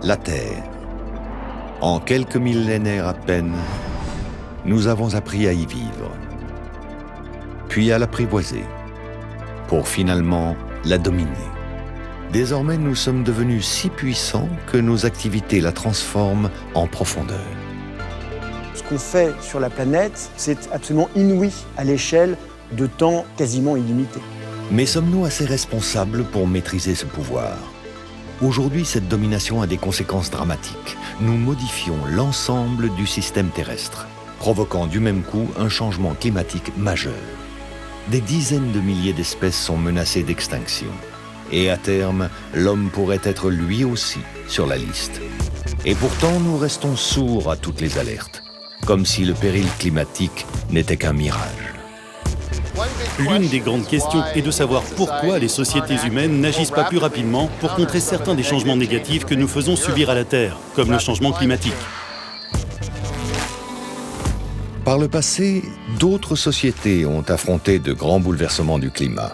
La Terre. En quelques millénaires à peine, nous avons appris à y vivre, puis à l'apprivoiser, pour finalement la dominer. Désormais, nous sommes devenus si puissants que nos activités la transforment en profondeur. Ce qu'on fait sur la planète, c'est absolument inouï à l'échelle de temps quasiment illimité. Mais sommes-nous assez responsables pour maîtriser ce pouvoir ? Aujourd'hui, cette domination a des conséquences dramatiques. Nous modifions l'ensemble du système terrestre, provoquant du même coup un changement climatique majeur. Des dizaines de milliers d'espèces sont menacées d'extinction. Et à terme, l'homme pourrait être lui aussi sur la liste. Et pourtant, nous restons sourds à toutes les alertes, comme si le péril climatique n'était qu'un mirage. L'une des grandes questions est de savoir pourquoi les sociétés humaines n'agissent pas plus rapidement pour contrer certains des changements négatifs que nous faisons subir à la Terre, comme le changement climatique. Par le passé, d'autres sociétés ont affronté de grands bouleversements du climat.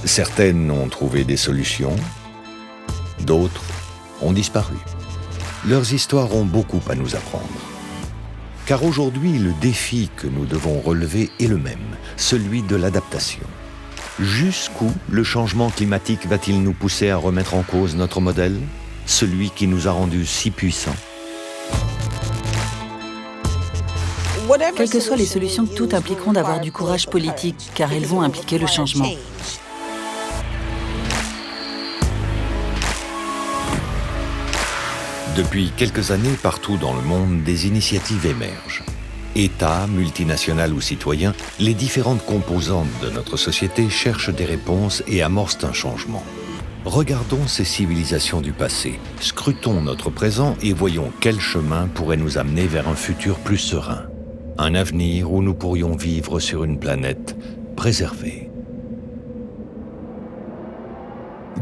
Certaines ont trouvé des solutions, d'autres ont disparu. Leurs histoires ont beaucoup à nous apprendre. Car aujourd'hui, le défi que nous devons relever est le même, celui de l'adaptation. Jusqu'où le changement climatique va-t-il nous pousser à remettre en cause notre modèle, celui qui nous a rendus si puissants ? Quelles que soient les solutions, toutes impliqueront d'avoir du courage politique, car elles vont impliquer le changement. Depuis quelques années, partout dans le monde, des initiatives émergent. États, multinationales ou citoyens, les différentes composantes de notre société cherchent des réponses et amorcent un changement. Regardons ces civilisations du passé, scrutons notre présent et voyons quel chemin pourrait nous amener vers un futur plus serein. Un avenir où nous pourrions vivre sur une planète préservée.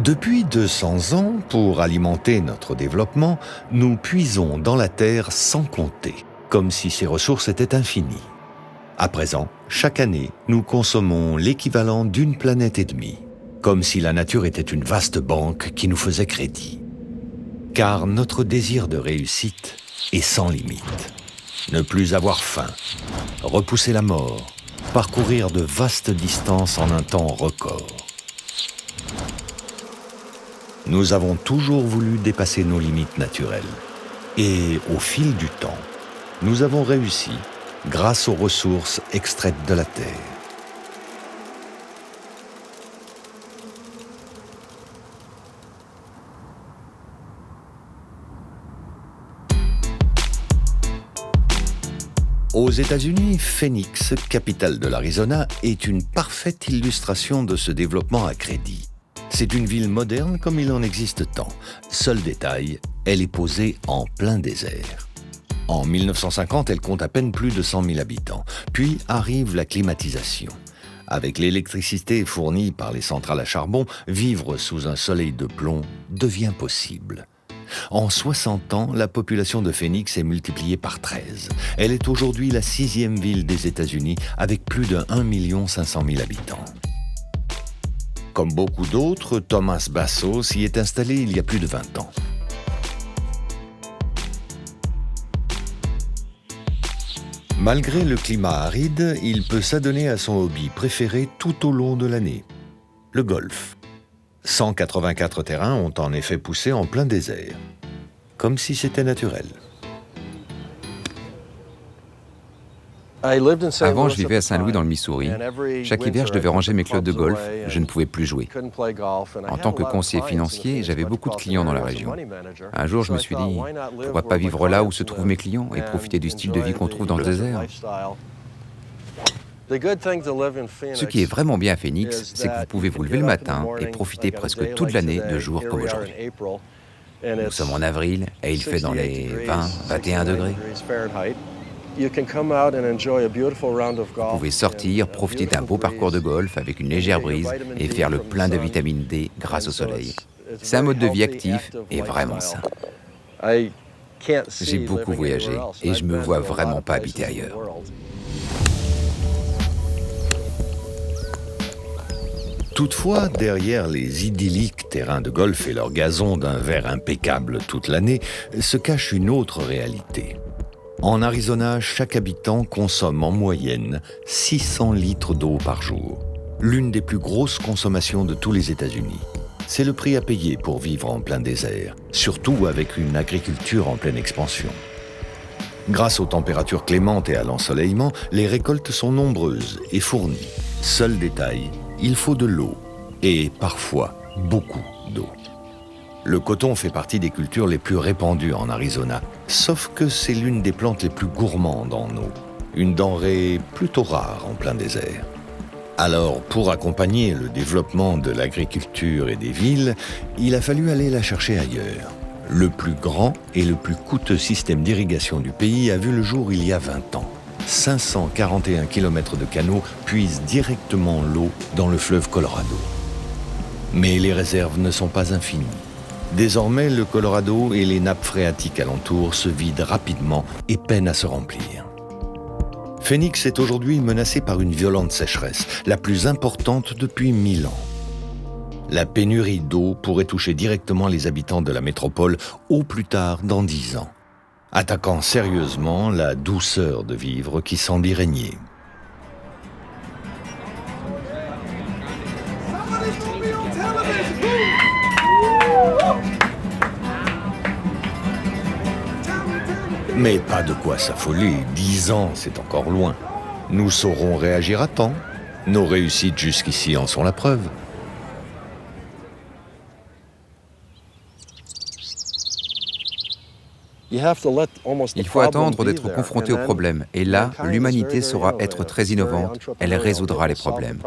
Depuis 200 ans, pour alimenter notre développement, nous puisons dans la Terre sans compter, comme si ses ressources étaient infinies. À présent, chaque année, nous consommons l'équivalent d'une planète et demie, comme si la nature était une vaste banque qui nous faisait crédit. Car notre désir de réussite est sans limite. Ne plus avoir faim, repousser la mort, parcourir de vastes distances en un temps record. Nous avons toujours voulu dépasser nos limites naturelles. Et au fil du temps, nous avons réussi grâce aux ressources extraites de la Terre. Aux États-Unis, Phoenix, capitale de l'Arizona, est une parfaite illustration de ce développement à crédit. C'est une ville moderne comme il en existe tant. Seul détail, elle est posée en plein désert. En 1950, elle compte à peine plus de 100 000 habitants. Puis arrive la climatisation. Avec l'électricité fournie par les centrales à charbon, vivre sous un soleil de plomb devient possible. En 60 ans, la population de Phoenix est multipliée par 13. Elle est aujourd'hui la 6e ville des États-Unis avec plus de 1 500 000 habitants. Comme beaucoup d'autres, Thomas Basso s'y est installé il y a plus de 20 ans. Malgré le climat aride, il peut s'adonner à son hobby préféré tout au long de l'année, le golf. 184 terrains ont en effet poussé en plein désert, comme si c'était naturel. Avant, je vivais à Saint-Louis dans le Missouri. Chaque hiver, je devais ranger mes clubs de golf. Je ne pouvais plus jouer. En tant que conseiller financier, j'avais beaucoup de clients dans la région. Un jour, je me suis dit, pourquoi pas vivre là où se trouvent mes clients et profiter du style de vie qu'on trouve dans le désert? Ce qui est vraiment bien à Phoenix, c'est que vous pouvez vous lever le matin et profiter presque toute l'année de jours comme aujourd'hui. Nous sommes en avril et il fait dans les 20-21 degrés. Vous pouvez sortir, profiter d'un beau parcours de golf avec une légère brise et faire le plein de vitamine D grâce au soleil. C'est un mode de vie actif et vraiment sain. J'ai beaucoup voyagé et je me vois vraiment pas habiter ailleurs. Toutefois, derrière les idylliques terrains de golf et leur gazon d'un vert impeccable toute l'année, se cache une autre réalité. En Arizona, chaque habitant consomme en moyenne 600 litres d'eau par jour, l'une des plus grosses consommations de tous les États-Unis. C'est le prix à payer pour vivre en plein désert, surtout avec une agriculture en pleine expansion. Grâce aux températures clémentes et à l'ensoleillement, les récoltes sont nombreuses et fournies. Seul détail, il faut de l'eau, et parfois beaucoup d'eau. Le coton fait partie des cultures les plus répandues en Arizona, sauf que c'est l'une des plantes les plus gourmandes en eau, une denrée plutôt rare en plein désert. Alors, pour accompagner le développement de l'agriculture et des villes, il a fallu aller la chercher ailleurs. Le plus grand et le plus coûteux système d'irrigation du pays a vu le jour il y a 20 ans. 541 km de canaux puisent directement l'eau dans le fleuve Colorado. Mais les réserves ne sont pas infinies. Désormais, le Colorado et les nappes phréatiques alentours se vident rapidement et peinent à se remplir. Phoenix est aujourd'hui menacée par une violente sécheresse, la plus importante depuis 1000 ans. La pénurie d'eau pourrait toucher directement les habitants de la métropole au plus tard dans 10 ans, attaquant sérieusement la douceur de vivre qui semble y régner. Mais pas de quoi s'affoler, 10 ans, c'est encore loin. Nous saurons réagir à temps. Nos réussites jusqu'ici en sont la preuve. Il faut attendre d'être confronté au problème. Et là, l'humanité saura être très innovante. Elle résoudra les problèmes.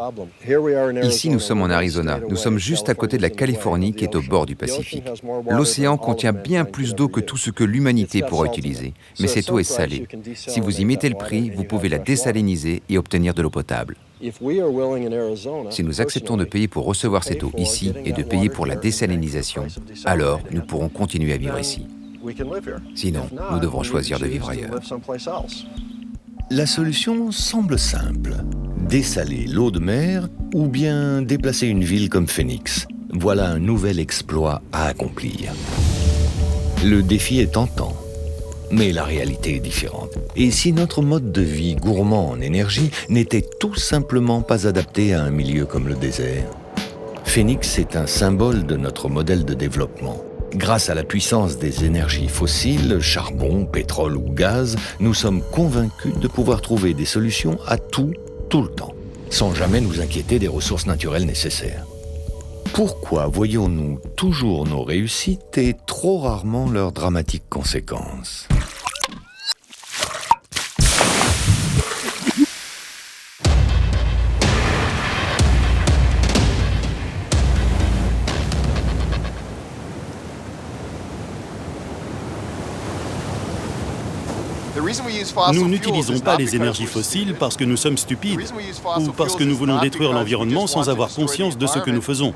Ici, nous sommes en Arizona. Nous sommes juste à côté de la Californie, qui est au bord du Pacifique. L'océan contient bien plus d'eau que tout ce que l'humanité pourra utiliser. Mais cette eau est salée. Si vous y mettez le prix, vous pouvez la désaliniser et obtenir de l'eau potable. Si nous acceptons de payer pour recevoir cette eau ici et de payer pour la désalinisation, alors nous pourrons continuer à vivre ici. Sinon, nous devrons choisir de vivre ailleurs. La solution semble simple. Dessaler l'eau de mer ou bien déplacer une ville comme Phoenix. Voilà un nouvel exploit à accomplir. Le défi est tentant, mais la réalité est différente. Et si notre mode de vie gourmand en énergie n'était tout simplement pas adapté à un milieu comme le désert? Phoenix est un symbole de notre modèle de développement. Grâce à la puissance des énergies fossiles, charbon, pétrole ou gaz, nous sommes convaincus de pouvoir trouver des solutions à tout le temps, sans jamais nous inquiéter des ressources naturelles nécessaires. Pourquoi voyons-nous toujours nos réussites et trop rarement leurs dramatiques conséquences ? Nous n'utilisons pas les énergies fossiles parce que nous sommes stupides ou parce que nous voulons détruire l'environnement sans avoir conscience de ce que nous faisons.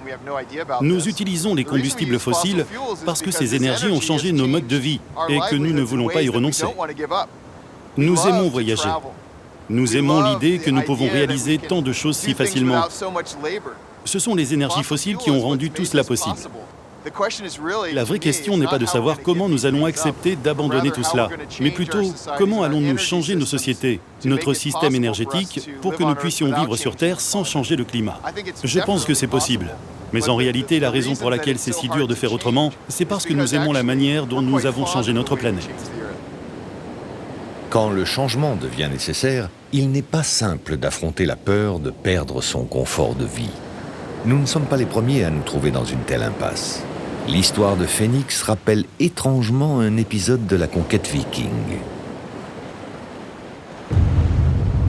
Nous utilisons les combustibles fossiles parce que ces énergies ont changé nos modes de vie et que nous ne voulons pas y renoncer. Nous aimons voyager. Nous aimons l'idée que nous pouvons réaliser tant de choses si facilement. Ce sont les énergies fossiles qui ont rendu tout cela possible. La vraie question n'est pas de savoir comment nous allons accepter d'abandonner tout cela, mais plutôt comment allons-nous changer nos sociétés, notre système énergétique, pour que nous puissions vivre sur Terre sans changer le climat. Je pense que c'est possible. Mais en réalité, la raison pour laquelle c'est si dur de faire autrement, c'est parce que nous aimons la manière dont nous avons changé notre planète. Quand le changement devient nécessaire, il n'est pas simple d'affronter la peur de perdre son confort de vie. Nous ne sommes pas les premiers à nous trouver dans une telle impasse. L'histoire de Phoenix rappelle étrangement un épisode de la conquête viking.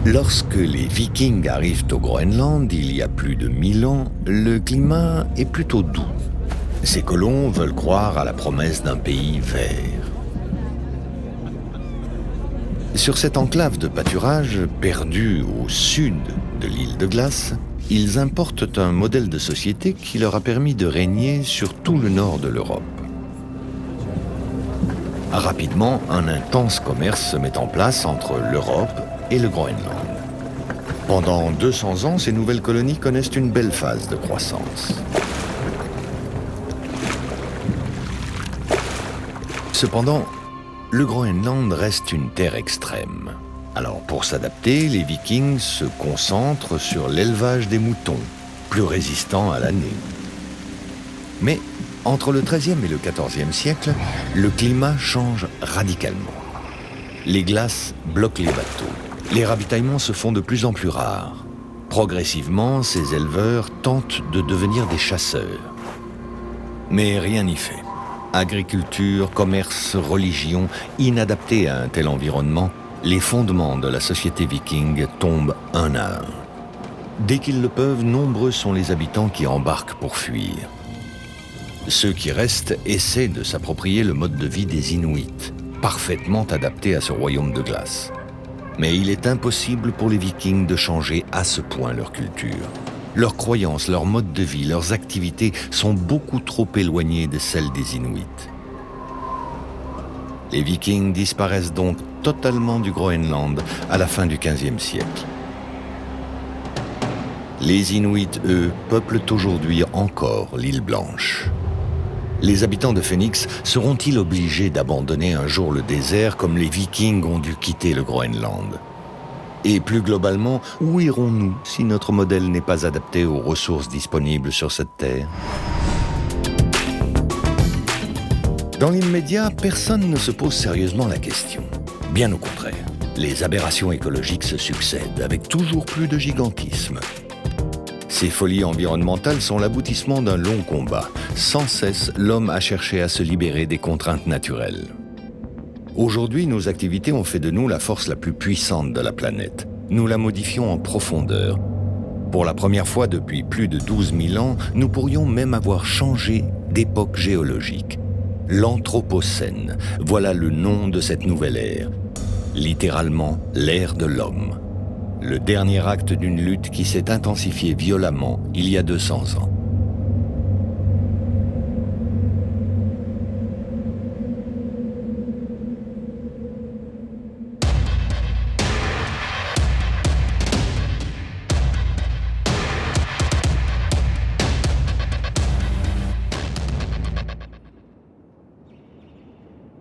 Lorsque les Vikings arrivent au Groenland, il y a plus de 1000 ans, le climat est plutôt doux. Ces colons veulent croire à la promesse d'un pays vert. Sur cette enclave de pâturage, perdue au sud de l'île de glace, ils importent un modèle de société qui leur a permis de régner sur tout le nord de l'Europe. Rapidement, un intense commerce se met en place entre l'Europe et le Groenland. Pendant 200 ans, ces nouvelles colonies connaissent une belle phase de croissance. Cependant, le Groenland reste une terre extrême. Alors, pour s'adapter, les Vikings se concentrent sur l'élevage des moutons, plus résistants à l'année. Mais entre le XIIIe et le XIVe siècle, le climat change radicalement. Les glaces bloquent les bateaux. Les ravitaillements se font de plus en plus rares. Progressivement, ces éleveurs tentent de devenir des chasseurs. Mais rien n'y fait. Agriculture, commerce, religion, inadaptés à un tel environnement, les fondements de la société viking tombent un à un. Dès qu'ils le peuvent, nombreux sont les habitants qui embarquent pour fuir. Ceux qui restent essaient de s'approprier le mode de vie des Inuits, parfaitement adapté à ce royaume de glace. Mais il est impossible pour les Vikings de changer à ce point leur culture. Leurs croyances, leur mode de vie, leurs activités sont beaucoup trop éloignées de celles des Inuits. Les Vikings disparaissent donc totalement du Groenland à la fin du XVe siècle. Les Inuits, eux, peuplent aujourd'hui encore l'île Blanche. Les habitants de Phoenix seront-ils obligés d'abandonner un jour le désert comme les Vikings ont dû quitter le Groenland ? Et plus globalement, où irons-nous si notre modèle n'est pas adapté aux ressources disponibles sur cette terre ? Dans l'immédiat, personne ne se pose sérieusement la question. Bien au contraire, les aberrations écologiques se succèdent avec toujours plus de gigantisme. Ces folies environnementales sont l'aboutissement d'un long combat. Sans cesse, l'homme a cherché à se libérer des contraintes naturelles. Aujourd'hui, nos activités ont fait de nous la force la plus puissante de la planète. Nous la modifions en profondeur. Pour la première fois depuis plus de 12 000 ans, nous pourrions même avoir changé d'époque géologique. L'Anthropocène, voilà le nom de cette nouvelle ère. Littéralement, l'ère de l'homme. Le dernier acte d'une lutte qui s'est intensifiée violemment il y a 200 ans.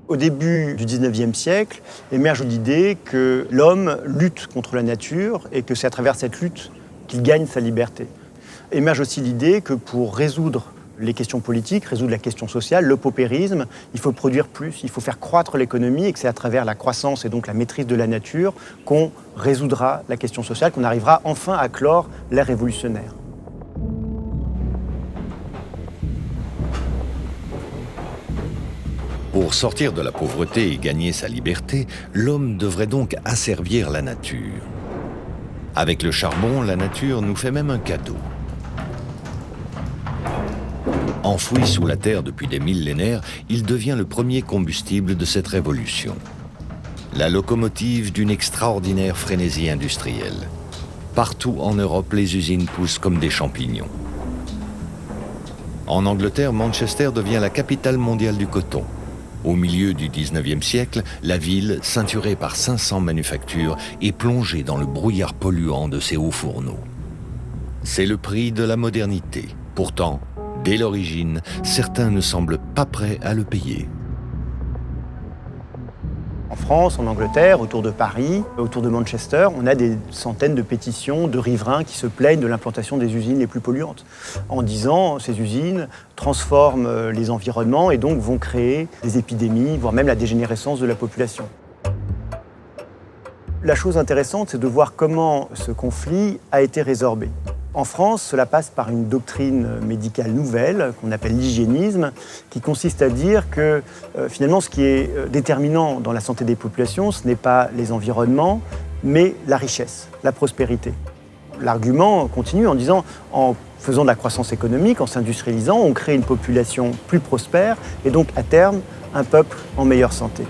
Au début du XIXe siècle, émerge l'idée que l'homme lutte contre la nature et que c'est à travers cette lutte qu'il gagne sa liberté. Émerge aussi l'idée que pour résoudre les questions politiques, résoudre la question sociale, le paupérisme, il faut produire plus, il faut faire croître l'économie et que c'est à travers la croissance et donc la maîtrise de la nature qu'on résoudra la question sociale, qu'on arrivera enfin à clore l'ère révolutionnaire. Pour sortir de la pauvreté et gagner sa liberté, l'homme devrait donc asservir la nature. Avec le charbon, la nature nous fait même un cadeau. Enfoui sous la terre depuis des millénaires, il devient le premier combustible de cette révolution. La locomotive d'une extraordinaire frénésie industrielle. Partout en Europe, les usines poussent comme des champignons. En Angleterre, Manchester devient la capitale mondiale du coton. Au milieu du XIXe siècle, la ville, ceinturée par 500 manufactures, est plongée dans le brouillard polluant de ses hauts fourneaux. C'est le prix de la modernité. Pourtant, dès l'origine, certains ne semblent pas prêts à le payer. En France, en Angleterre, autour de Paris, autour de Manchester, on a des centaines de pétitions de riverains qui se plaignent de l'implantation des usines les plus polluantes, en disant que ces usines transforment les environnements et donc vont créer des épidémies, voire même la dégénérescence de la population. La chose intéressante, c'est de voir comment ce conflit a été résorbé. En France, cela passe par une doctrine médicale nouvelle, qu'on appelle l'hygiénisme, qui consiste à dire que finalement, ce qui est déterminant dans la santé des populations, ce n'est pas les environnements, mais la richesse, la prospérité. L'argument continue en disant, en faisant de la croissance économique, en s'industrialisant, on crée une population plus prospère et donc, à terme, un peuple en meilleure santé.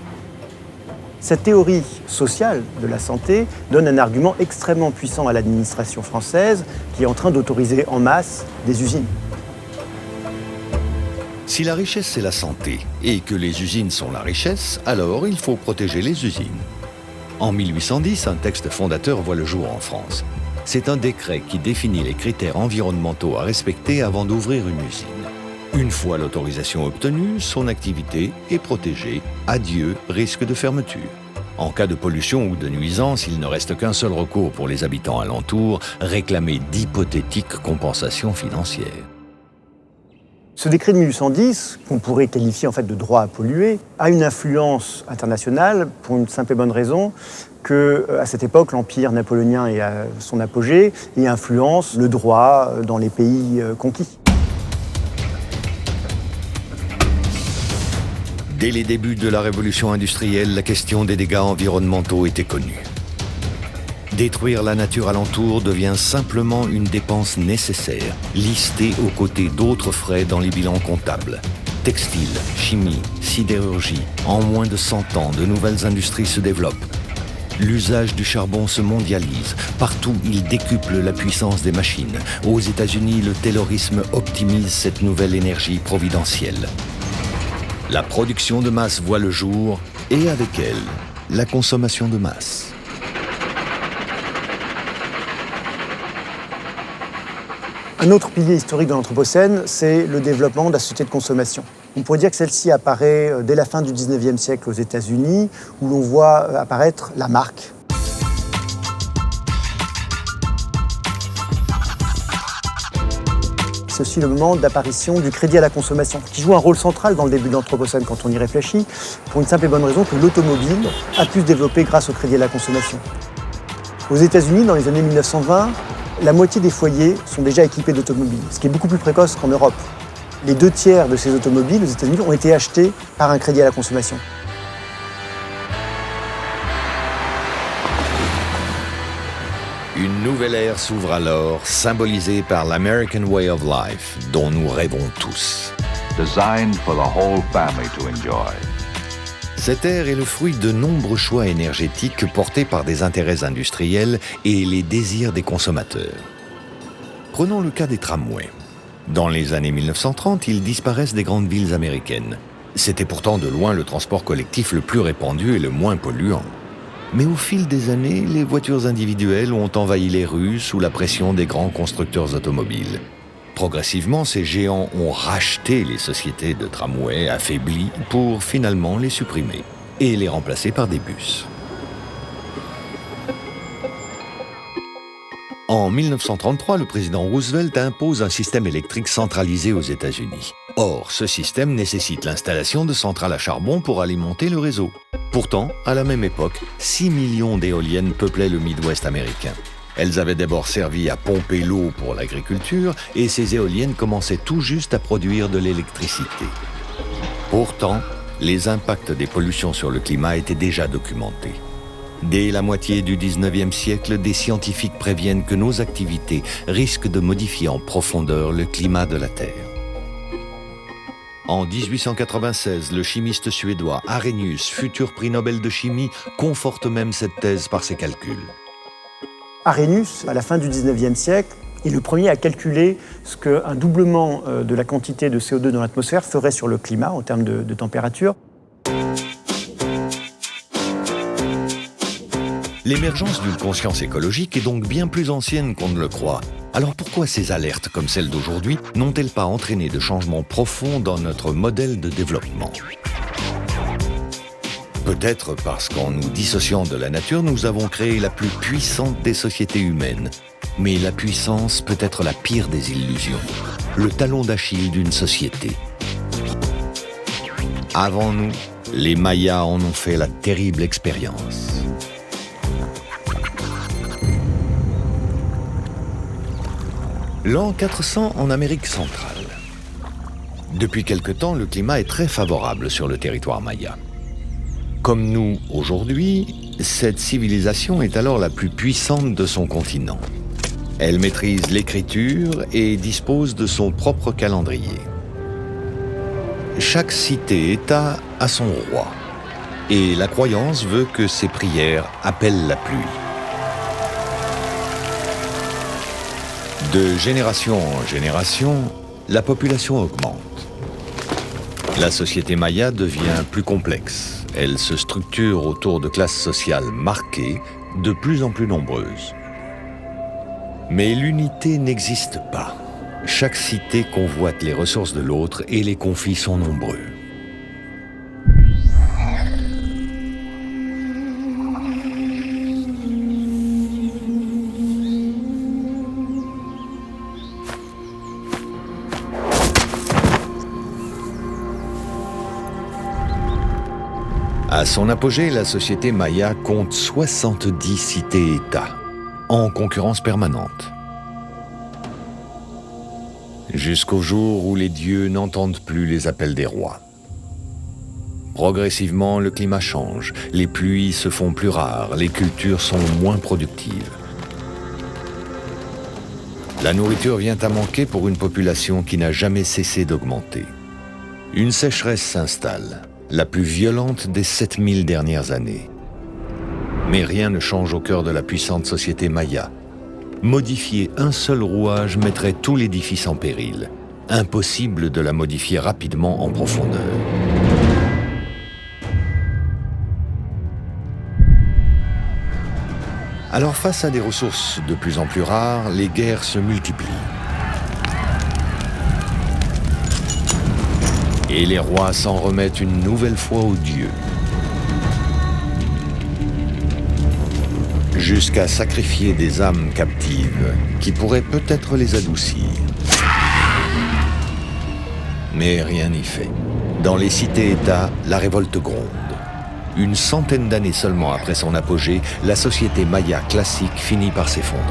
Cette théorie sociale de la santé donne un argument extrêmement puissant à l'administration française qui est en train d'autoriser en masse des usines. Si la richesse c'est la santé et que les usines sont la richesse, alors il faut protéger les usines. En 1810, un texte fondateur voit le jour en France. C'est un décret qui définit les critères environnementaux à respecter avant d'ouvrir une usine. Une fois l'autorisation obtenue, son activité est protégée. Adieu risque de fermeture. En cas de pollution ou de nuisance, il ne reste qu'un seul recours pour les habitants alentours, réclamer d'hypothétiques compensations financières. Ce décret de 1810, qu'on pourrait qualifier en fait de droit à polluer, a une influence internationale pour une simple et bonne raison que, à cette époque, l'Empire napoléonien est à son apogée et influence le droit dans les pays conquis. Dès les débuts de la révolution industrielle, la question des dégâts environnementaux était connue. Détruire la nature alentour devient simplement une dépense nécessaire, listée aux côtés d'autres frais dans les bilans comptables. Textile, chimie, sidérurgie, en moins de 100 ans, de nouvelles industries se développent. L'usage du charbon se mondialise. Partout, il décuple la puissance des machines. Aux États-Unis, le taylorisme optimise cette nouvelle énergie providentielle. La production de masse voit le jour, et avec elle, la consommation de masse. Un autre pilier historique de l'Anthropocène, c'est le développement de la société de consommation. On pourrait dire que celle-ci apparaît dès la fin du 19e siècle aux États-Unis, où l'on voit apparaître la marque. C'est aussi le moment d'apparition du crédit à la consommation, qui joue un rôle central dans le début de l'Anthropocène quand on y réfléchit, pour une simple et bonne raison que l'automobile a pu se développer grâce au crédit à la consommation. Aux États-Unis, dans les années 1920, la moitié des foyers sont déjà équipés d'automobiles, ce qui est beaucoup plus précoce qu'en Europe. Les 2/3 de ces automobiles aux États-Unis ont été achetés par un crédit à la consommation. Une nouvelle ère s'ouvre alors, symbolisée par l'American Way of Life, dont nous rêvons tous. Designed for the whole family to enjoy. Cette ère est le fruit de nombreux choix énergétiques portés par des intérêts industriels et les désirs des consommateurs. Prenons le cas des tramways. Dans les années 1930, ils disparaissent des grandes villes américaines. C'était pourtant de loin le transport collectif le plus répandu et le moins polluant. Mais au fil des années, les voitures individuelles ont envahi les rues sous la pression des grands constructeurs automobiles. Progressivement, ces géants ont racheté les sociétés de tramway affaiblies pour finalement les supprimer et les remplacer par des bus. En 1933, le président Roosevelt impose un système électrique centralisé aux États-Unis. Or, ce système nécessite l'installation de centrales à charbon pour alimenter le réseau. Pourtant, à la même époque, 6 millions d'éoliennes peuplaient le Midwest américain. Elles avaient d'abord servi à pomper l'eau pour l'agriculture et ces éoliennes commençaient tout juste à produire de l'électricité. Pourtant, les impacts des pollutions sur le climat étaient déjà documentés. Dès la moitié du 19e siècle, des scientifiques préviennent que nos activités risquent de modifier en profondeur le climat de la Terre. En 1896, le chimiste suédois Arrhenius, futur prix Nobel de chimie, conforte même cette thèse par ses calculs. Arrhenius, à la fin du 19e siècle, est le premier à calculer ce qu'un doublement de la quantité de CO2 dans l'atmosphère ferait sur le climat en termes de température. L'émergence d'une conscience écologique est donc bien plus ancienne qu'on ne le croit. Alors pourquoi ces alertes comme celles d'aujourd'hui n'ont-elles pas entraîné de changements profonds dans notre modèle de développement ? Peut-être parce qu'en nous dissociant de la nature, nous avons créé la plus puissante des sociétés humaines. Mais la puissance peut être la pire des illusions, le talon d'Achille d'une société. Avant nous, les Mayas en ont fait la terrible expérience. L'an 400 en Amérique centrale. Depuis quelque temps, le climat est très favorable sur le territoire maya. Comme nous, aujourd'hui, cette civilisation est alors la plus puissante de son continent. Elle maîtrise l'écriture et dispose de son propre calendrier. Chaque cité-État a son roi. Et la croyance veut que ses prières appellent la pluie. De génération en génération, la population augmente. La société maya devient plus complexe. Elle se structure autour de classes sociales marquées, de plus en plus nombreuses. Mais l'unité n'existe pas. Chaque cité convoite les ressources de l'autre et les conflits sont nombreux. À son apogée, la société maya compte 70 cités-États, en concurrence permanente. Jusqu'au jour où les dieux n'entendent plus les appels des rois. Progressivement, le climat change, les pluies se font plus rares, les cultures sont moins productives. La nourriture vient à manquer pour une population qui n'a jamais cessé d'augmenter. Une sécheresse s'installe, la plus violente des 7000 dernières années. Mais rien ne change au cœur de la puissante société maya. Modifier un seul rouage mettrait tout l'édifice en péril. Impossible de la modifier rapidement en profondeur. Alors face à des ressources de plus en plus rares, les guerres se multiplient. Et les rois s'en remettent une nouvelle fois aux dieux. Jusqu'à sacrifier des âmes captives qui pourraient peut-être les adoucir. Mais rien n'y fait. Dans les cités-États, la révolte gronde. Une centaine d'années seulement après son apogée, la société maya classique finit par s'effondrer.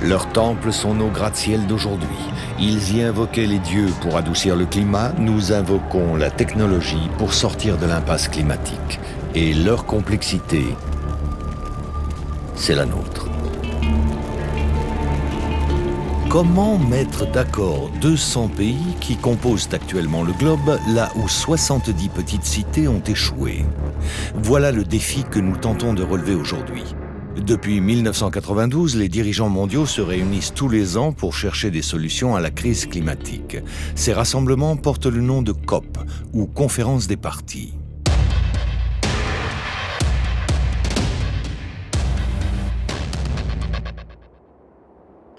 Leurs temples sont nos gratte-ciel d'aujourd'hui. Ils y invoquaient les dieux pour adoucir le climat, nous invoquons la technologie pour sortir de l'impasse climatique. Et leur complexité, c'est la nôtre. Comment mettre d'accord 200 pays qui composent actuellement le globe, là où 70 petites cités ont échoué? Voilà le défi que nous tentons de relever aujourd'hui. Depuis 1992, les dirigeants mondiaux se réunissent tous les ans pour chercher des solutions à la crise climatique. Ces rassemblements portent le nom de COP, ou Conférence des parties.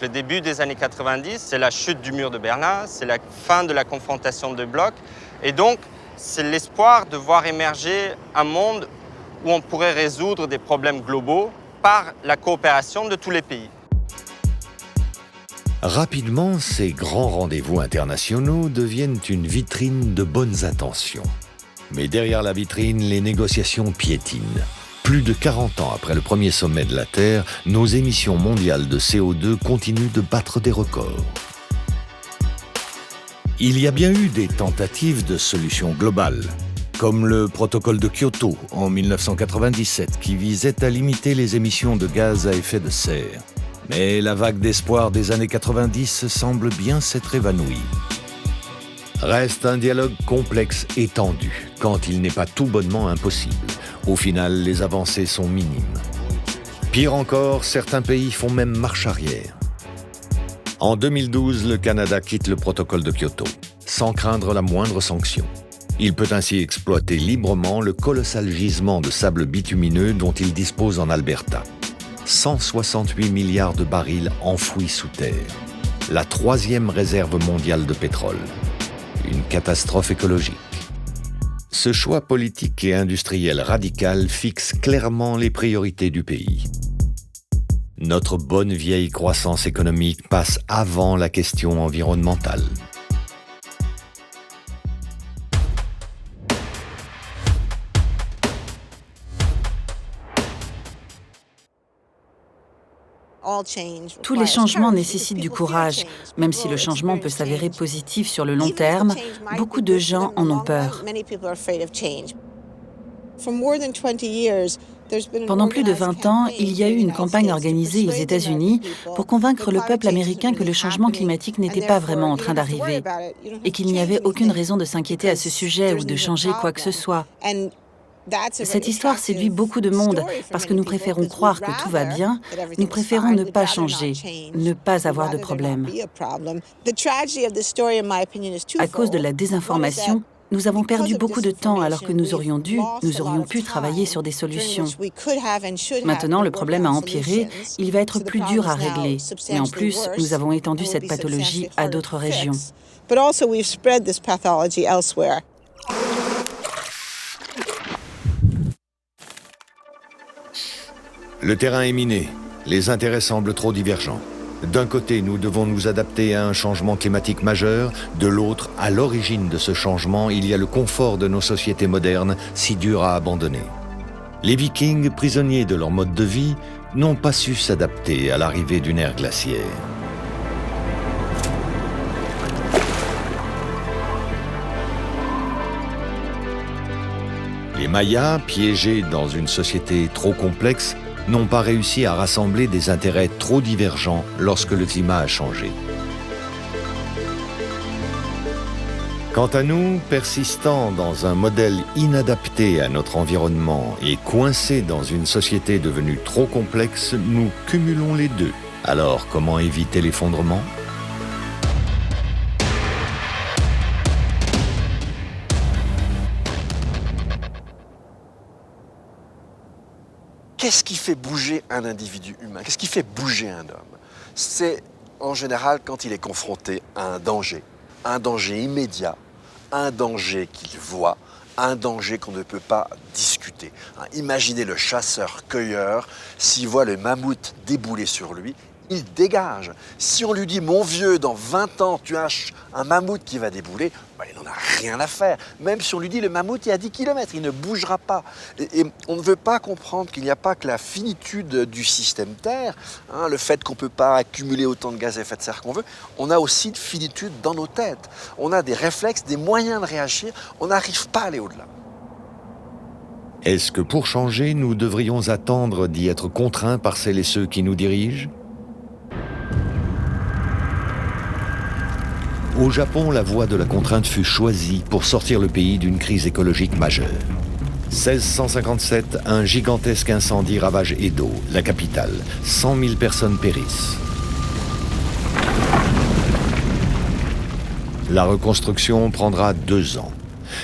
Le début des années 90, c'est la chute du mur de Berlin, c'est la fin de la confrontation de blocs. Et donc, c'est l'espoir de voir émerger un monde où on pourrait résoudre des problèmes globaux par la coopération de tous les pays. Rapidement, ces grands rendez-vous internationaux deviennent une vitrine de bonnes intentions. Mais derrière la vitrine, les négociations piétinent. Plus de 40 ans après le premier sommet de la Terre, nos émissions mondiales de CO2 continuent de battre des records. Il y a bien eu des tentatives de solutions globales, comme le protocole de Kyoto en 1997 qui visait à limiter les émissions de gaz à effet de serre. Mais la vague d'espoir des années 90 semble bien s'être évanouie. Reste un dialogue complexe et tendu, quand il n'est pas tout bonnement impossible. Au final, les avancées sont minimes. Pire encore, certains pays font même marche arrière. En 2012, le Canada quitte le protocole de Kyoto, sans craindre la moindre sanction. Il peut ainsi exploiter librement le colossal gisement de sable bitumineux dont il dispose en Alberta. 168 milliards de barils enfouis sous terre. La 3e réserve mondiale de pétrole. Une catastrophe écologique. Ce choix politique et industriel radical fixe clairement les priorités du pays. Notre bonne vieille croissance économique passe avant la question environnementale. Tous les changements nécessitent du courage. Même si le changement peut s'avérer positif sur le long terme, beaucoup de gens en ont peur. Pendant plus de 20 ans, il y a eu une campagne organisée aux États-Unis pour convaincre le peuple américain que le changement climatique n'était pas vraiment en train d'arriver et qu'il n'y avait aucune raison de s'inquiéter à ce sujet ou de changer quoi que ce soit. Cette histoire séduit beaucoup de monde parce que nous préférons croire que tout va bien, nous préférons ne pas changer, ne pas avoir de problème. À cause de la désinformation, Nous avons perdu beaucoup de temps alors que nous aurions pu travailler sur des solutions. Maintenant, le problème a empiré, il va être plus dur à régler. Et en plus, nous avons étendu cette pathologie à d'autres régions. Le terrain est miné. Les intérêts semblent trop divergents. D'un côté, nous devons nous adapter à un changement climatique majeur. De l'autre, à l'origine de ce changement, il y a le confort de nos sociétés modernes, si dur à abandonner. Les Vikings, prisonniers de leur mode de vie, n'ont pas su s'adapter à l'arrivée d'une ère glaciaire. Les Mayas, piégés dans une société trop complexe, n'ont pas réussi à rassembler des intérêts trop divergents lorsque le climat a changé. Quant à nous, persistant dans un modèle inadapté à notre environnement et coincés dans une société devenue trop complexe, nous cumulons les deux. Alors, comment éviter l'effondrement ? Qu'est-ce qui fait bouger un individu humain? Qu'est-ce qui fait bouger un homme? C'est en général quand il est confronté à un danger immédiat, un danger qu'il voit, un danger qu'on ne peut pas discuter. Imaginez le chasseur-cueilleur, s'il voit le mammouth débouler sur lui, il dégage. Si on lui dit « Mon vieux, dans 20 ans, tu as un mammouth qui va débouler », il n'en a rien à faire. Même si on lui dit « Le mammouth est à 10 km, il ne bougera pas ». Et on ne veut pas comprendre qu'il n'y a pas que la finitude du système Terre, le fait qu'on ne peut pas accumuler autant de gaz à effet de serre qu'on veut, on a aussi une finitude dans nos têtes. On a des réflexes, des moyens de réagir, on n'arrive pas à aller au-delà. Est-ce que pour changer, nous devrions attendre d'y être contraints par celles et ceux qui nous dirigent ? Au Japon, la voie de la contrainte fut choisie pour sortir le pays d'une crise écologique majeure. 1657, un gigantesque incendie ravage Edo, la capitale. 100 000 personnes périssent. La reconstruction prendra 2 ans.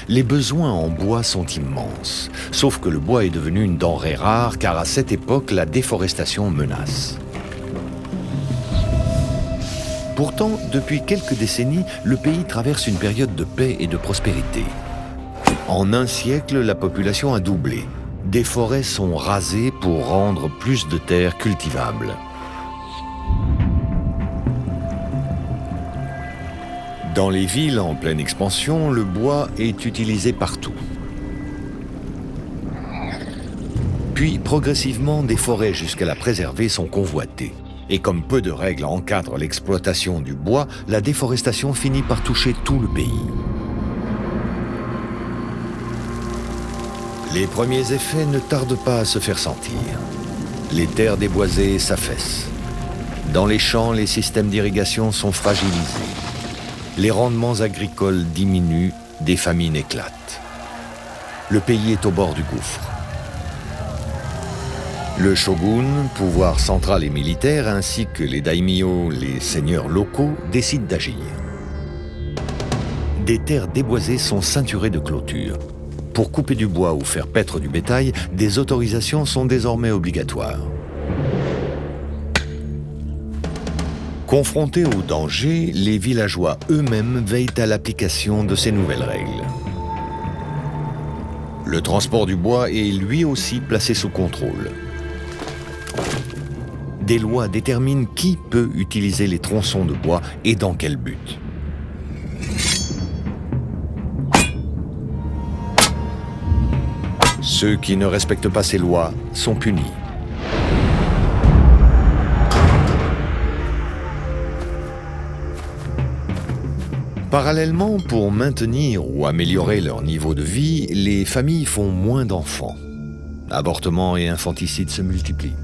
Les besoins en bois sont immenses, sauf que le bois est devenu une denrée rare car à cette époque, la déforestation menace. Pourtant, depuis quelques décennies, le pays traverse une période de paix et de prospérité. En un siècle, la population a doublé. Des forêts sont rasées pour rendre plus de terres cultivables. Dans les villes en pleine expansion, le bois est utilisé partout. Puis, progressivement, des forêts jusqu'à la préserver sont convoitées. Et comme peu de règles encadrent l'exploitation du bois, la déforestation finit par toucher tout le pays. Les premiers effets ne tardent pas à se faire sentir. Les terres déboisées s'affaissent. Dans les champs, les systèmes d'irrigation sont fragilisés. Les rendements agricoles diminuent, des famines éclatent. Le pays est au bord du gouffre. Le shogun, pouvoir central et militaire, ainsi que les daimyo, les seigneurs locaux, décident d'agir. Des terres déboisées sont ceinturées de clôtures. Pour couper du bois ou faire paître du bétail, des autorisations sont désormais obligatoires. Confrontés au danger, les villageois eux-mêmes veillent à l'application de ces nouvelles règles. Le transport du bois est lui aussi placé sous contrôle. Des lois déterminent qui peut utiliser les tronçons de bois et dans quel but. Ceux qui ne respectent pas ces lois sont punis. Parallèlement, pour maintenir ou améliorer leur niveau de vie, les familles font moins d'enfants. Avortements et infanticides se multiplient.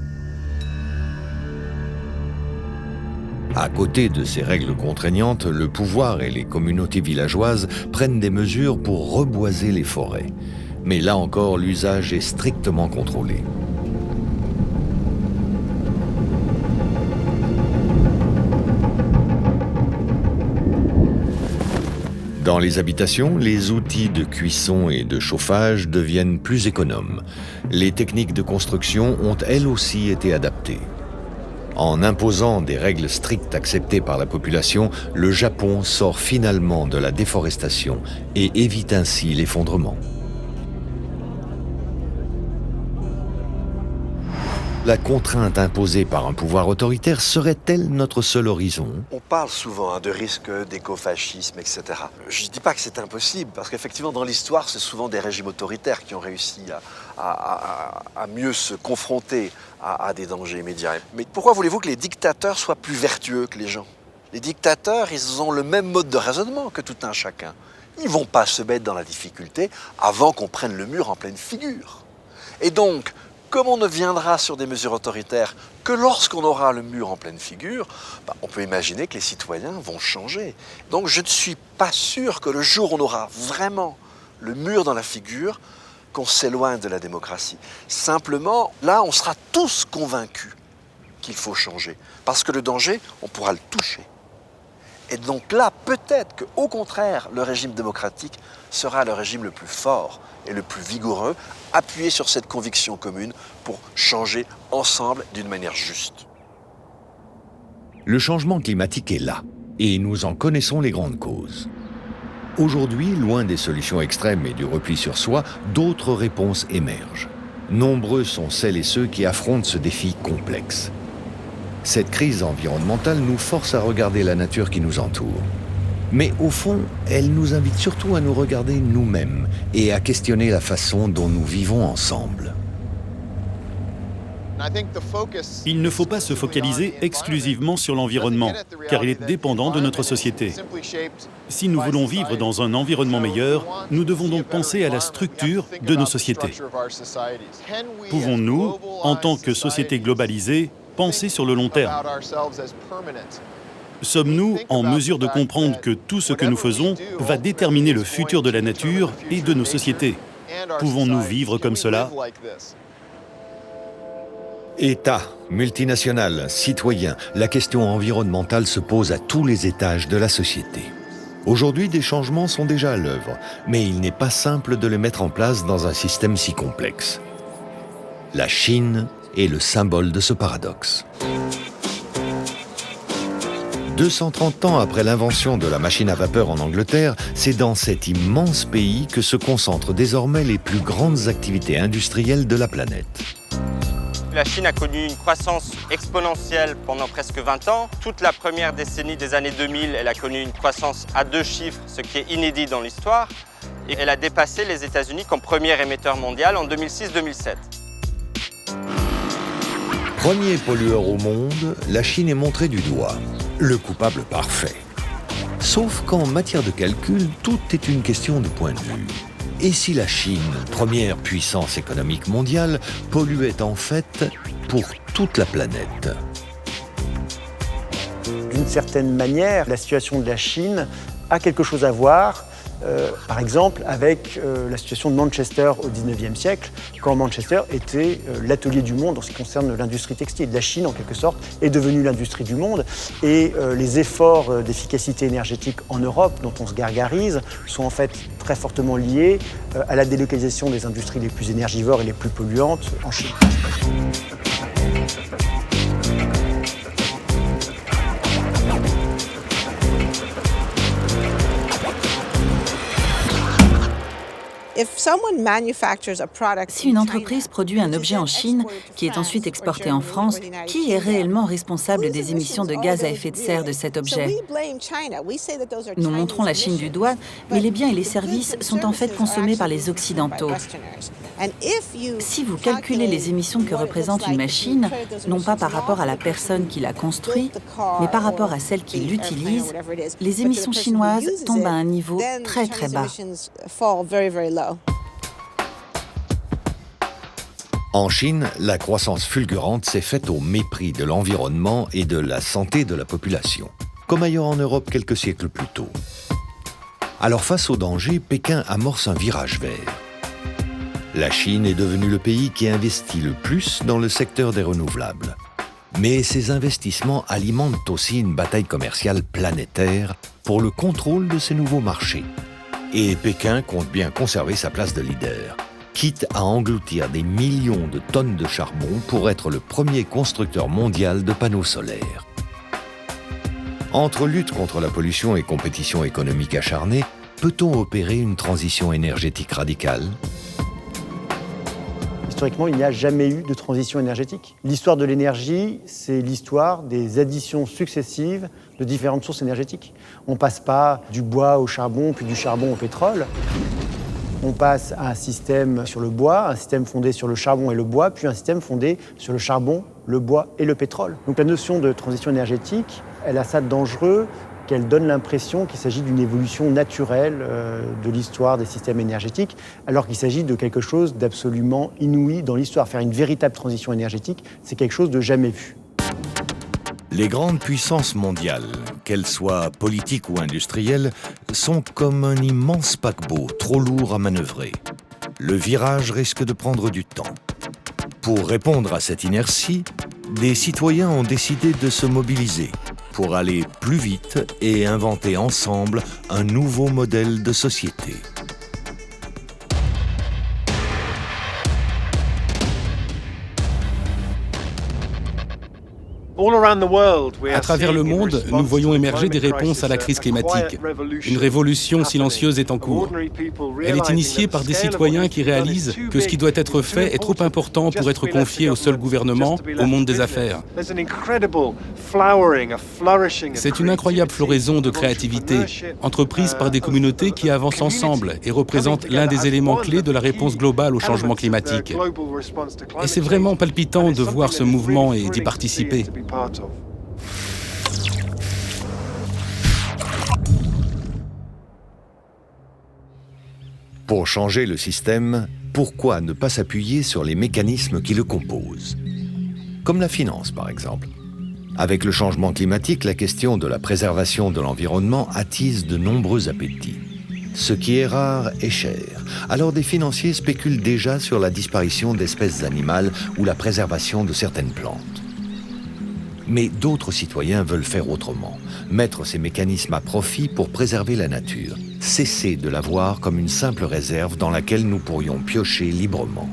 À côté de ces règles contraignantes, le pouvoir et les communautés villageoises prennent des mesures pour reboiser les forêts. Mais là encore, l'usage est strictement contrôlé. Dans les habitations, les outils de cuisson et de chauffage deviennent plus économes. Les techniques de construction ont elles aussi été adaptées. En imposant des règles strictes acceptées par la population, le Japon sort finalement de la déforestation et évite ainsi l'effondrement. La contrainte imposée par un pouvoir autoritaire serait-elle notre seul horizon ? On parle souvent de risques d'écofascisme, etc. Je ne dis pas que c'est impossible, parce qu'effectivement, dans l'histoire, c'est souvent des régimes autoritaires qui ont réussi à mieux se confronter à des dangers immédiats. Mais pourquoi voulez-vous que les dictateurs soient plus vertueux que les gens ? Les dictateurs, ils ont le même mode de raisonnement que tout un chacun. Ils ne vont pas se mettre dans la difficulté avant qu'on prenne le mur en pleine figure. Et donc, comme on ne viendra sur des mesures autoritaires que lorsqu'on aura le mur en pleine figure, on peut imaginer que les citoyens vont changer. Donc je ne suis pas sûr que le jour où on aura vraiment le mur dans la figure, qu'on s'éloigne de la démocratie. Simplement, là, on sera tous convaincus qu'il faut changer. Parce que le danger, on pourra le toucher. Et donc là, peut-être qu'au contraire, le régime démocratique sera le régime le plus fort et le plus vigoureux, appuyé sur cette conviction commune pour changer ensemble d'une manière juste. Le changement climatique est là, et nous en connaissons les grandes causes. Aujourd'hui, loin des solutions extrêmes et du repli sur soi, d'autres réponses émergent. Nombreux sont celles et ceux qui affrontent ce défi complexe. Cette crise environnementale nous force à regarder la nature qui nous entoure. Mais au fond, elle nous invite surtout à nous regarder nous-mêmes et à questionner la façon dont nous vivons ensemble. Il ne faut pas se focaliser exclusivement sur l'environnement, car il est dépendant de notre société. Si nous voulons vivre dans un environnement meilleur, nous devons donc penser à la structure de nos sociétés. Pouvons-nous, en tant que société globalisée, penser sur le long terme? Sommes-nous en mesure de comprendre que tout ce que nous faisons va déterminer le futur de la nature et de nos sociétés? Pouvons-nous vivre comme cela? États, multinationales, citoyens, la question environnementale se pose à tous les étages de la société. Aujourd'hui, des changements sont déjà à l'œuvre, mais il n'est pas simple de les mettre en place dans un système si complexe. La Chine est le symbole de ce paradoxe. 230 ans après l'invention de la machine à vapeur en Angleterre, c'est dans cet immense pays que se concentrent désormais les plus grandes activités industrielles de la planète. La Chine a connu une croissance exponentielle pendant presque 20 ans. Toute la première décennie des années 2000, elle a connu une croissance à 2 chiffres, ce qui est inédit dans l'histoire. Et elle a dépassé les États-Unis comme premier émetteur mondial en 2006-2007. Premier pollueur au monde, la Chine est montrée du doigt. Le coupable parfait. Sauf qu'en matière de calcul, tout est une question de point de vue. Et si la Chine, première puissance économique mondiale, polluait en fait pour toute la planète? D'une certaine manière, la situation de la Chine a quelque chose à voir, par exemple, avec la situation de Manchester au XIXe siècle, quand Manchester était l'atelier du monde en ce qui concerne l'industrie textile. La Chine, en quelque sorte, est devenue l'industrie du monde et les efforts d'efficacité énergétique en Europe, dont on se gargarise, sont en fait très fortement liés à la délocalisation des industries les plus énergivores et les plus polluantes en Chine. Si une entreprise produit un objet en Chine qui est ensuite exporté en France, qui est réellement responsable des émissions de gaz à effet de serre de cet objet? Nous montrons la Chine du doigt, mais les biens et les services sont en fait consommés par les Occidentaux. Si vous calculez les émissions que représente une machine, non pas par rapport à la personne qui l'a construit, mais par rapport à celle qui l'utilise, les émissions chinoises tombent à un niveau très très bas. En Chine, la croissance fulgurante s'est faite au mépris de l'environnement et de la santé de la population, comme ailleurs en Europe quelques siècles plus tôt. Alors face au danger, Pékin amorce un virage vert. La Chine est devenue le pays qui investit le plus dans le secteur des renouvelables. Mais ces investissements alimentent aussi une bataille commerciale planétaire pour le contrôle de ces nouveaux marchés. Et Pékin compte bien conserver sa place de leader, quitte à engloutir des millions de tonnes de charbon pour être le premier constructeur mondial de panneaux solaires. Entre lutte contre la pollution et compétition économique acharnée, peut-on opérer une transition énergétique radicale ? Historiquement, il n'y a jamais eu de transition énergétique. L'histoire de l'énergie, c'est l'histoire des additions successives de différentes sources énergétiques. On ne passe pas du bois au charbon, puis du charbon au pétrole. On passe à un système sur le bois, un système fondé sur le charbon et le bois, puis un système fondé sur le charbon, le bois et le pétrole. Donc la notion de transition énergétique, elle a ça de dangereux, qu'elle donne l'impression qu'il s'agit d'une évolution naturelle de l'histoire des systèmes énergétiques, alors qu'il s'agit de quelque chose d'absolument inouï dans l'histoire. Faire une véritable transition énergétique, c'est quelque chose de jamais vu. Les grandes puissances mondiales, qu'elles soient politiques ou industrielles, sont comme un immense paquebot trop lourd à manœuvrer. Le virage risque de prendre du temps. Pour répondre à cette inertie, des citoyens ont décidé de se mobiliser pour aller plus vite et inventer ensemble un nouveau modèle de société. À travers le monde, nous voyons émerger des réponses à la crise climatique. Une révolution silencieuse est en cours. Elle est initiée par des citoyens qui réalisent que ce qui doit être fait est trop important pour être confié au seul gouvernement, au monde des affaires. C'est une incroyable floraison de créativité, entreprise par des communautés qui avancent ensemble et représentent l'un des éléments clés de la réponse globale au changement climatique. Et c'est vraiment palpitant de voir ce mouvement et d'y participer. Pour changer le système, pourquoi ne pas s'appuyer sur les mécanismes qui le composent ? Comme la finance, par exemple. Avec le changement climatique, la question de la préservation de l'environnement attise de nombreux appétits. Ce qui est rare est cher. Alors des financiers spéculent déjà sur la disparition d'espèces animales ou la préservation de certaines plantes. Mais d'autres citoyens veulent faire autrement, mettre ces mécanismes à profit pour préserver la nature, cesser de la voir comme une simple réserve dans laquelle nous pourrions piocher librement.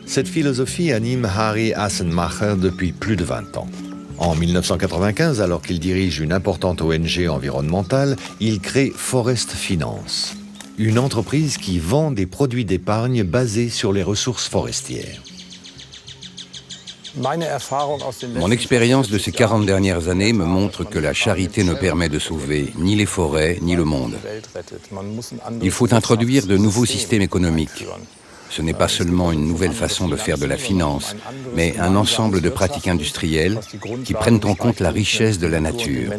Cette philosophie anime Harry Assenmacher depuis plus de 20 ans. En 1995, alors qu'il dirige une importante ONG environnementale, il crée Forest Finance, une entreprise qui vend des produits d'épargne basés sur les ressources forestières. Mon expérience de ces 40 dernières années me montre que la charité ne permet de sauver ni les forêts ni le monde. Il faut introduire de nouveaux systèmes économiques. Ce n'est pas seulement une nouvelle façon de faire de la finance, mais un ensemble de pratiques industrielles qui prennent en compte la richesse de la nature.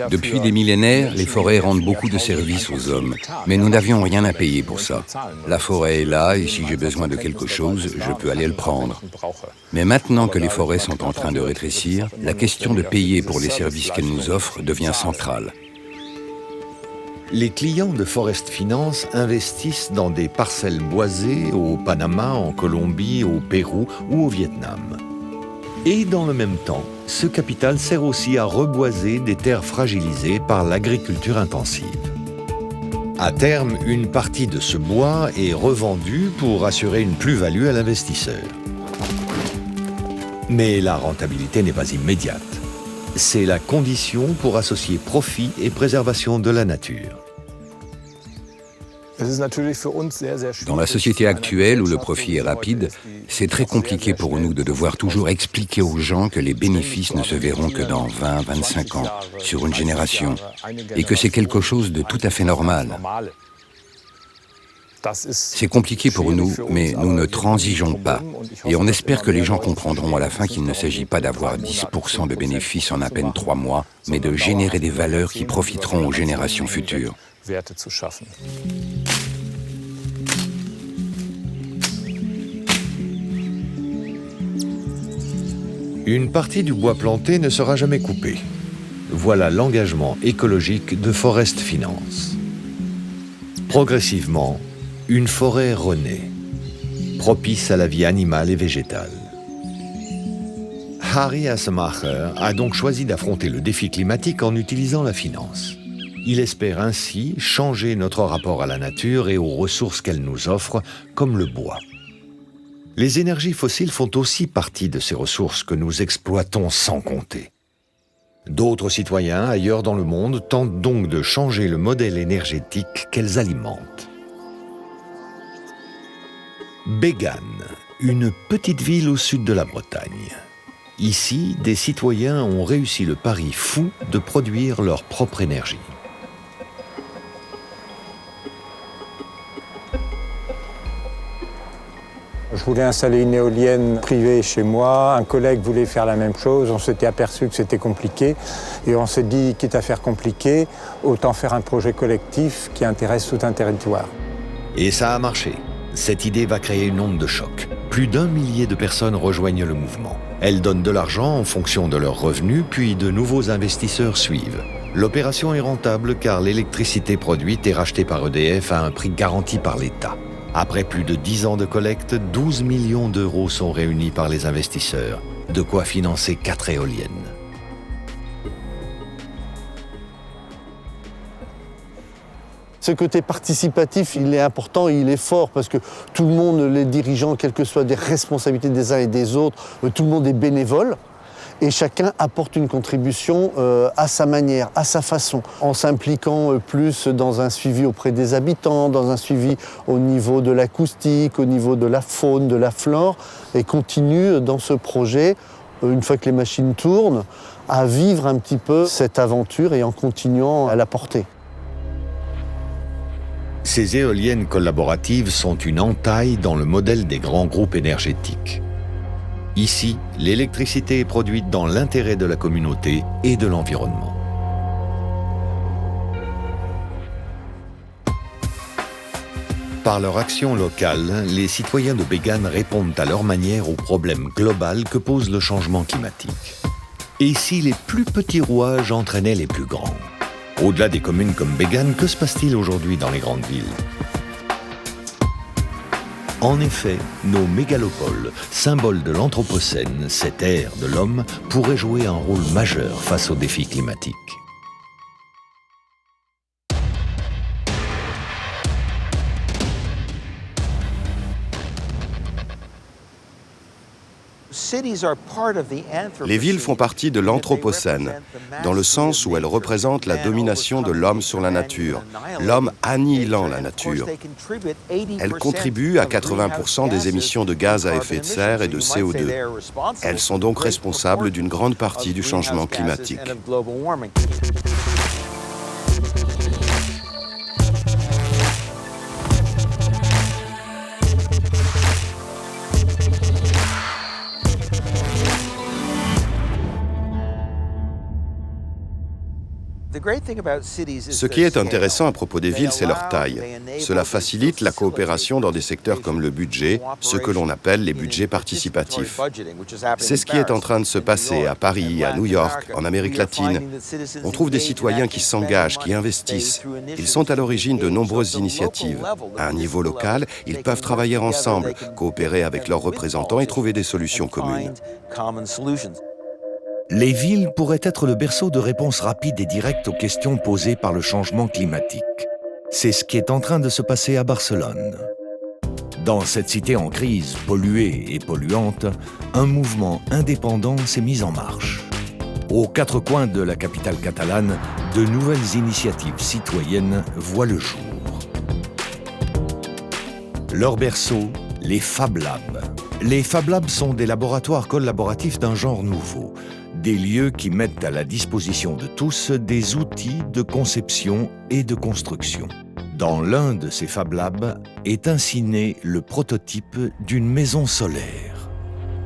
Depuis des millénaires, les forêts rendent beaucoup de services aux hommes, mais nous n'avions rien à payer pour ça. La forêt est là et si j'ai besoin de quelque chose, je peux aller le prendre. Mais maintenant que les forêts sont en train de rétrécir, la question de payer pour les services qu'elles nous offrent devient centrale. Les clients de Forest Finance investissent dans des parcelles boisées au Panama, en Colombie, au Pérou ou au Vietnam. Et dans le même temps, ce capital sert aussi à reboiser des terres fragilisées par l'agriculture intensive. À terme, une partie de ce bois est revendue pour assurer une plus-value à l'investisseur. Mais la rentabilité n'est pas immédiate. C'est la condition pour associer profit et préservation de la nature. Dans la société actuelle où le profit est rapide, c'est très compliqué pour nous de devoir toujours expliquer aux gens que les bénéfices ne se verront que dans 20, 25 ans, sur une génération, et que c'est quelque chose de tout à fait normal. C'est compliqué pour nous, mais nous ne transigeons pas. Et on espère que les gens comprendront à la fin qu'il ne s'agit pas d'avoir 10% de bénéfices en à peine 3 mois, mais de générer des valeurs qui profiteront aux générations futures. Une partie du bois planté ne sera jamais coupée. Voilà l'engagement écologique de Forest Finance. Progressivement, une forêt renaît, propice à la vie animale et végétale. Harry Hassemacher a donc choisi d'affronter le défi climatique en utilisant la finance. Il espère ainsi changer notre rapport à la nature et aux ressources qu'elle nous offre, comme le bois. Les énergies fossiles font aussi partie de ces ressources que nous exploitons sans compter. D'autres citoyens ailleurs dans le monde tentent donc de changer le modèle énergétique qu'elles alimentent. Bégan, une petite ville au sud de la Bretagne. Ici, des citoyens ont réussi le pari fou de produire leur propre énergie. Je voulais installer une éolienne privée chez moi, un collègue voulait faire la même chose, on s'était aperçu que c'était compliqué et on s'est dit, quitte à faire compliqué, autant faire un projet collectif qui intéresse tout un territoire. Et ça a marché. Cette idée va créer une onde de choc. Plus d'1 millier de personnes rejoignent le mouvement. Elles donnent de l'argent en fonction de leurs revenus, puis de nouveaux investisseurs suivent. L'opération est rentable car l'électricité produite est rachetée par EDF à un prix garanti par l'État. Après plus de 10 ans de collecte, 12 millions d'euros sont réunis par les investisseurs. De quoi financer 4 éoliennes. Ce côté participatif, il est important, il est fort, parce que tout le monde, les dirigeants, quelles que soient les responsabilités des uns et des autres, tout le monde est bénévole. Et chacun apporte une contribution à sa manière, à sa façon, en s'impliquant plus dans un suivi auprès des habitants, dans un suivi au niveau de l'acoustique, au niveau de la faune, de la flore, et continue dans ce projet, une fois que les machines tournent, à vivre un petit peu cette aventure et en continuant à la porter. Ces éoliennes collaboratives sont une entaille dans le modèle des grands groupes énergétiques. Ici, l'électricité est produite dans l'intérêt de la communauté et de l'environnement. Par leur action locale, les citoyens de Bégan répondent à leur manière au problème global que pose le changement climatique. Et si les plus petits rouages entraînaient les plus grands? Au-delà des communes comme Bégan, que se passe-t-il aujourd'hui dans les grandes villes? En effet, nos mégalopoles, symboles de l'Anthropocène, cette ère de l'homme, pourraient jouer un rôle majeur face aux défis climatiques. Les villes font partie de l'Anthropocène, dans le sens où elles représentent la domination de l'homme sur la nature, l'homme annihilant la nature. Elles contribuent à 80% des émissions de gaz à effet de serre et de CO2. Elles sont donc responsables d'une grande partie du changement climatique. Ce qui est intéressant à propos des villes, c'est leur taille. Cela facilite la coopération dans des secteurs comme le budget, ce que l'on appelle les budgets participatifs. C'est ce qui est en train de se passer à Paris, à New York, en Amérique latine. On trouve des citoyens qui s'engagent, qui investissent. Ils sont à l'origine de nombreuses initiatives. À un niveau local, ils peuvent travailler ensemble, coopérer avec leurs représentants et trouver des solutions communes. Les villes pourraient être le berceau de réponses rapides et directes aux questions posées par le changement climatique. C'est ce qui est en train de se passer à Barcelone. Dans cette cité en crise, polluée et polluante, un mouvement indépendant s'est mis en marche. Aux 4 coins de la capitale catalane, de nouvelles initiatives citoyennes voient le jour. Leur berceau, les Fab Labs. Les Fab Labs sont des laboratoires collaboratifs d'un genre nouveau. Des lieux qui mettent à la disposition de tous des outils de conception et de construction. Dans l'un de ces Fab Labs est ainsi né le prototype d'une maison solaire.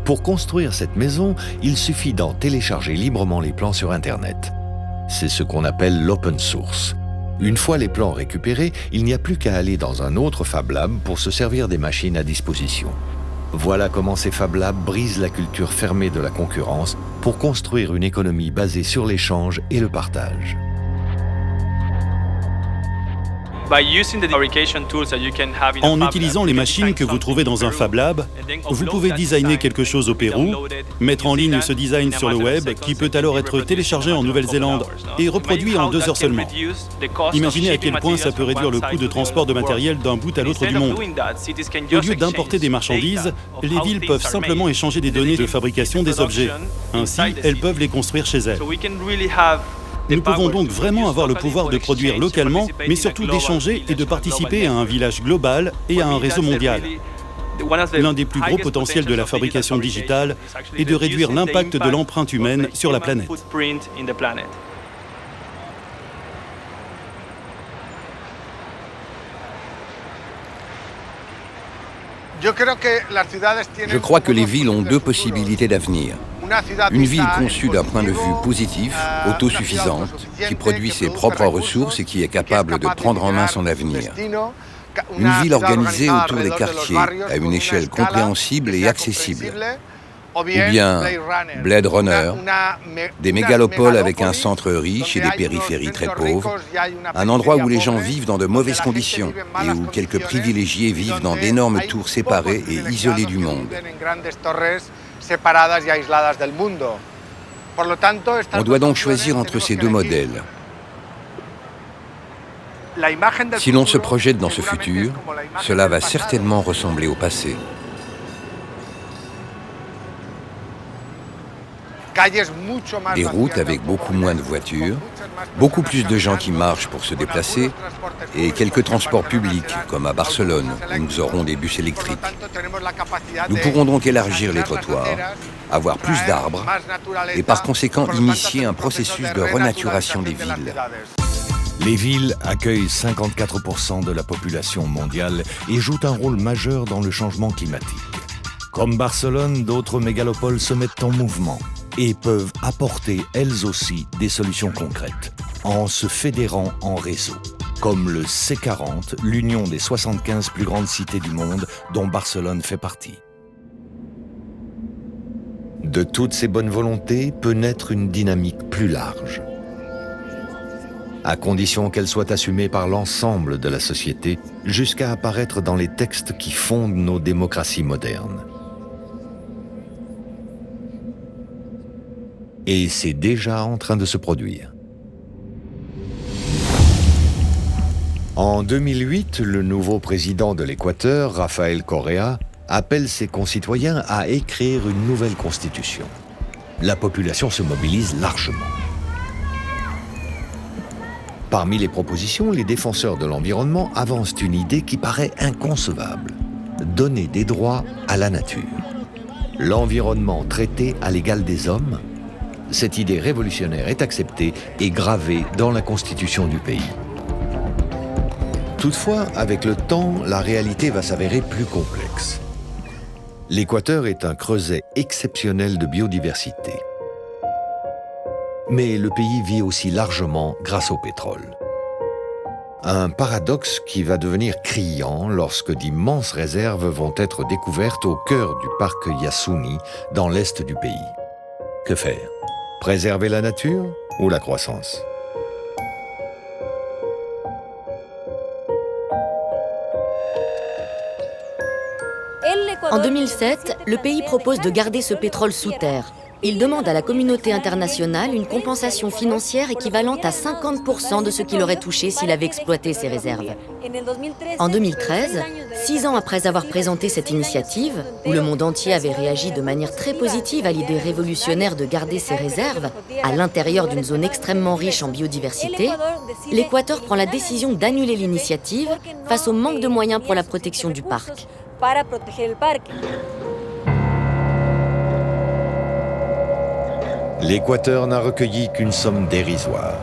Pour construire cette maison, il suffit d'en télécharger librement les plans sur Internet. C'est ce qu'on appelle l'open source. Une fois les plans récupérés, il n'y a plus qu'à aller dans un autre Fab Lab pour se servir des machines à disposition. Voilà comment ces Fab Labs brisent la culture fermée de la concurrence pour construire une économie basée sur l'échange et le partage. En utilisant les machines que vous trouvez dans un Fab Lab, vous pouvez designer quelque chose au Pérou, mettre en ligne ce design sur le web qui peut alors être téléchargé en Nouvelle-Zélande et reproduit en 2 heures seulement. Imaginez à quel point ça peut réduire le coût de transport de matériel d'un bout à l'autre du monde. Au lieu d'importer des marchandises, les villes peuvent simplement échanger des données de fabrication des objets. Ainsi, elles peuvent les construire chez elles. Nous pouvons donc vraiment avoir le pouvoir de produire localement, mais surtout d'échanger et de participer à un village global et à un réseau mondial. L'un des plus gros potentiels de la fabrication digitale est de réduire l'impact de l'empreinte humaine sur la planète. Je crois que les villes ont 2 possibilités d'avenir. Une ville conçue d'un point de vue positif, autosuffisante, qui produit ses propres ressources et qui est capable de prendre en main son avenir. Une ville organisée autour des quartiers, à une échelle compréhensible et accessible. Ou bien Blade Runner, des mégalopoles avec un centre riche et des périphéries très pauvres, un endroit où les gens vivent dans de mauvaises conditions et où quelques privilégiés vivent dans d'énormes tours séparées et isolées du monde. On doit donc choisir entre ces 2 modèles. Si l'on se projette dans ce futur, cela va certainement ressembler au passé. Des routes avec beaucoup moins de voitures, beaucoup plus de gens qui marchent pour se déplacer et quelques transports publics, comme à Barcelone, où nous aurons des bus électriques. Nous pourrons donc élargir les trottoirs, avoir plus d'arbres et par conséquent initier un processus de renaturation des villes. Les villes accueillent 54% de la population mondiale et jouent un rôle majeur dans le changement climatique. Comme Barcelone, d'autres mégalopoles se mettent en mouvement et peuvent apporter elles aussi des solutions concrètes en se fédérant en réseau, comme le C40, l'union des 75 plus grandes cités du monde dont Barcelone fait partie. De toutes ces bonnes volontés peut naître une dynamique plus large, à condition qu'elle soit assumée par l'ensemble de la société jusqu'à apparaître dans les textes qui fondent nos démocraties modernes. Et c'est déjà en train de se produire. En 2008, le nouveau président de l'Équateur, Rafael Correa, appelle ses concitoyens à écrire une nouvelle constitution. La population se mobilise largement. Parmi les propositions, les défenseurs de l'environnement avancent une idée qui paraît inconcevable: donner des droits à la nature. L'environnement traité à l'égal des hommes. Cette idée révolutionnaire est acceptée et gravée dans la constitution du pays. Toutefois, avec le temps, la réalité va s'avérer plus complexe. L'Équateur est un creuset exceptionnel de biodiversité. Mais le pays vit aussi largement grâce au pétrole. Un paradoxe qui va devenir criant lorsque d'immenses réserves vont être découvertes au cœur du parc Yasuni, dans l'est du pays. Que faire ? Préserver la nature ou la croissance ? En 2007, le pays propose de garder ce pétrole sous terre. Il demande à la communauté internationale une compensation financière équivalente à 50% de ce qu'il aurait touché s'il avait exploité ses réserves. En 2013, 6 ans après avoir présenté cette initiative, où le monde entier avait réagi de manière très positive à l'idée révolutionnaire de garder ses réserves à l'intérieur d'une zone extrêmement riche en biodiversité, l'Équateur prend la décision d'annuler l'initiative face au manque de moyens pour la protection du parc. L'Équateur n'a recueilli qu'une somme dérisoire.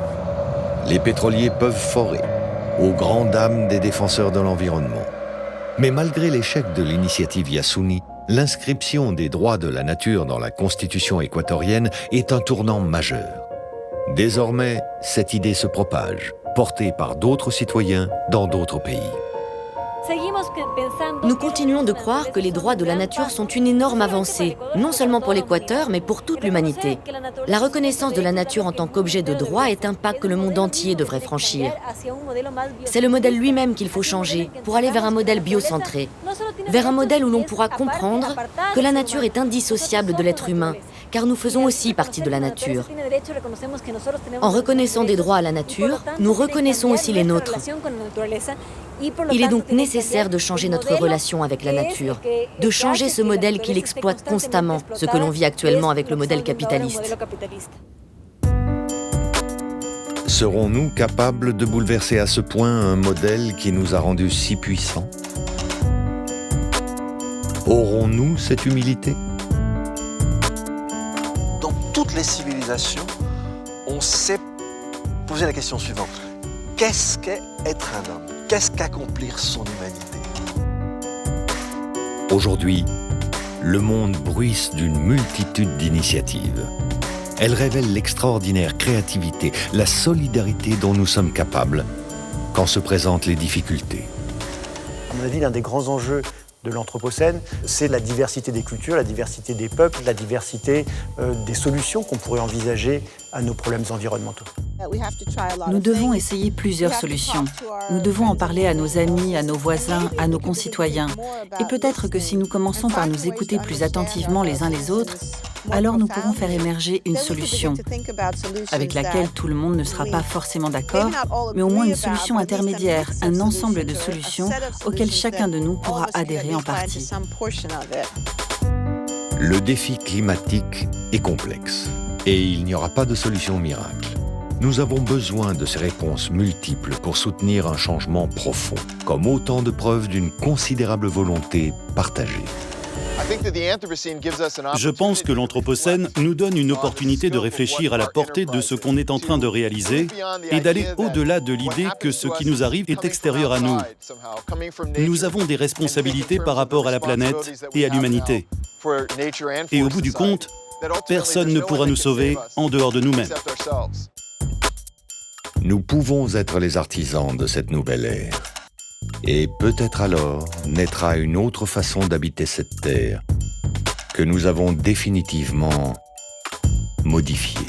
Les pétroliers peuvent forer, aux grandes dames des défenseurs de l'environnement. Mais malgré l'échec de l'initiative Yasuni, l'inscription des droits de la nature dans la constitution équatorienne est un tournant majeur. Désormais, cette idée se propage, portée par d'autres citoyens dans d'autres pays. Nous continuons de croire que les droits de la nature sont une énorme avancée, non seulement pour l'Équateur, mais pour toute l'humanité. La reconnaissance de la nature en tant qu'objet de droit est un pas que le monde entier devrait franchir. C'est le modèle lui-même qu'il faut changer pour aller vers un modèle biocentré, vers un modèle où l'on pourra comprendre que la nature est indissociable de l'être humain, car nous faisons aussi partie de la nature. En reconnaissant des droits à la nature, nous reconnaissons aussi les nôtres. Il est donc nécessaire de changer notre relation avec la nature, de changer ce modèle qui l'exploite constamment, ce que l'on vit actuellement avec le modèle capitaliste. Serons-nous capables de bouleverser à ce point un modèle qui nous a rendus si puissants? Aurons-nous cette humilité? Dans toutes les civilisations, on s'est posé la question suivante. Qu'est-ce qu'est être un homme? Qu'est-ce qu'accomplir son humanité? Aujourd'hui, le monde bruisse d'une multitude d'initiatives. Elles révèlent l'extraordinaire créativité, la solidarité dont nous sommes capables quand se présentent les difficultés. À mon avis, l'un des grands enjeux de l'Anthropocène, c'est la diversité des cultures, la diversité des peuples, la diversité des solutions qu'on pourrait envisager à nos problèmes environnementaux. Nous devons essayer plusieurs solutions. Nous devons en parler à nos amis, à nos voisins, à nos concitoyens. Et peut-être que si nous commençons par nous écouter plus attentivement les uns les autres, alors nous pourrons faire émerger une solution avec laquelle tout le monde ne sera pas forcément d'accord, mais au moins une solution intermédiaire, un ensemble de solutions auxquelles chacun de nous pourra adhérer en partie. Le défi climatique est complexe et il n'y aura pas de solution miracle. Nous avons besoin de ces réponses multiples pour soutenir un changement profond, comme autant de preuves d'une considérable volonté partagée. Je pense que l'Anthropocène nous donne une opportunité de réfléchir à la portée de ce qu'on est en train de réaliser et d'aller au-delà de l'idée que ce qui nous arrive est extérieur à nous. Nous avons des responsabilités par rapport à la planète et à l'humanité. Et au bout du compte, personne ne pourra nous sauver en dehors de nous-mêmes. Nous pouvons être les artisans de cette nouvelle ère. Et peut-être alors naîtra une autre façon d'habiter cette terre que nous avons définitivement modifiée.